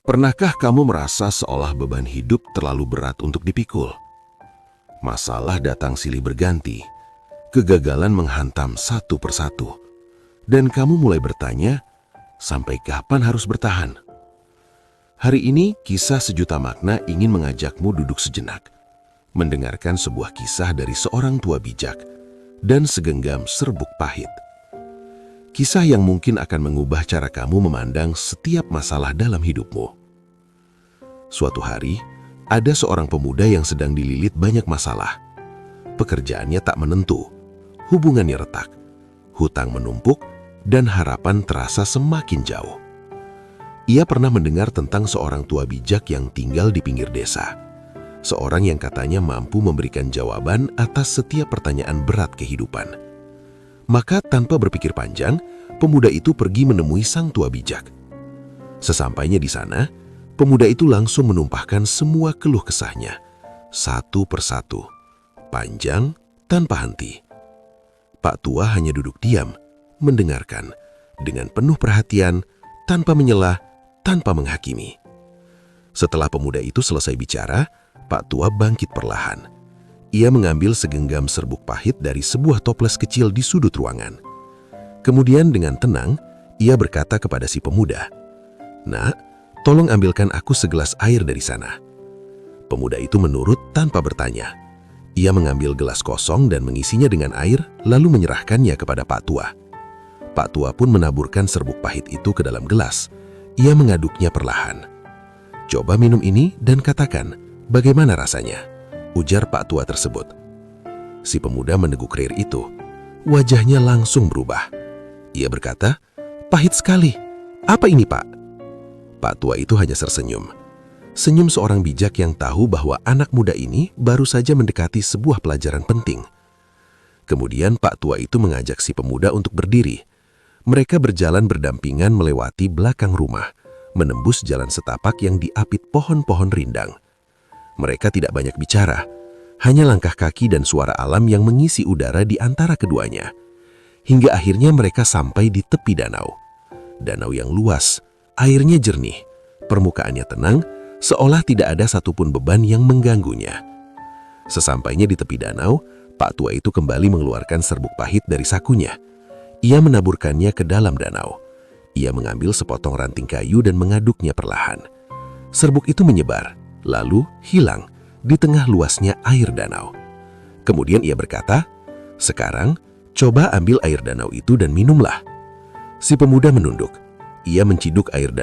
Pernahkah kamu merasa seolah beban hidup terlalu berat untuk dipikul? Masalah datang silih berganti, kegagalan menghantam satu persatu, dan kamu mulai bertanya, sampai kapan harus bertahan? Hari ini, kisah sejuta makna ingin mengajakmu duduk sejenak, mendengarkan sebuah kisah dari seorang tua bijak dan segenggam serbuk pahit. Kisah yang mungkin akan mengubah cara kamu memandang setiap masalah dalam hidupmu. Suatu hari, ada seorang pemuda yang sedang dililit banyak masalah. Pekerjaannya tak menentu, hubungannya retak, hutang menumpuk, dan harapan terasa semakin jauh. Ia pernah mendengar tentang seorang tua bijak yang tinggal di pinggir desa. Seorang yang katanya mampu memberikan jawaban atas setiap pertanyaan berat kehidupan. Maka tanpa berpikir panjang, pemuda itu pergi menemui sang tua bijak. Sesampainya di sana, pemuda itu langsung menumpahkan semua keluh kesahnya, satu persatu, panjang tanpa henti. Pak tua hanya duduk diam, mendengarkan, dengan penuh perhatian, tanpa menyela, tanpa menghakimi. Setelah pemuda itu selesai bicara, Pak tua bangkit perlahan. Ia mengambil segenggam serbuk pahit dari sebuah toples kecil di sudut ruangan. Kemudian dengan tenang, ia berkata kepada si pemuda, "Nak, tolong ambilkan aku segelas air dari sana." Pemuda itu menurut tanpa bertanya. Ia mengambil gelas kosong dan mengisinya dengan air, lalu menyerahkannya kepada Pak tua. Pak tua pun menaburkan serbuk pahit itu ke dalam gelas. Ia mengaduknya perlahan. "Coba minum ini dan katakan, bagaimana rasanya?" ujar Pak tua tersebut. Si pemuda meneguk air itu. Wajahnya langsung berubah. Ia berkata, "Pahit sekali. Apa ini, Pak?" Pak tua itu hanya tersenyum. Senyum seorang bijak yang tahu bahwa anak muda ini baru saja mendekati sebuah pelajaran penting. Kemudian Pak tua itu mengajak si pemuda untuk berdiri. Mereka berjalan berdampingan melewati belakang rumah, menembus jalan setapak yang diapit pohon-pohon rindang. Mereka tidak banyak bicara, hanya langkah kaki dan suara alam yang mengisi udara di antara keduanya. Hingga akhirnya mereka sampai di tepi danau. Danau yang luas, airnya jernih, permukaannya tenang, seolah tidak ada satupun beban yang mengganggunya. Sesampainya di tepi danau, Pak tua itu kembali mengeluarkan serbuk pahit dari sakunya. Ia menaburkannya ke dalam danau. Ia mengambil sepotong ranting kayu dan mengaduknya perlahan. Serbuk itu menyebar, lalu hilang di tengah luasnya air danau. Kemudian ia berkata, "Sekarang, coba ambil air danau itu dan minumlah." Si pemuda menunduk. Ia menciduk air danau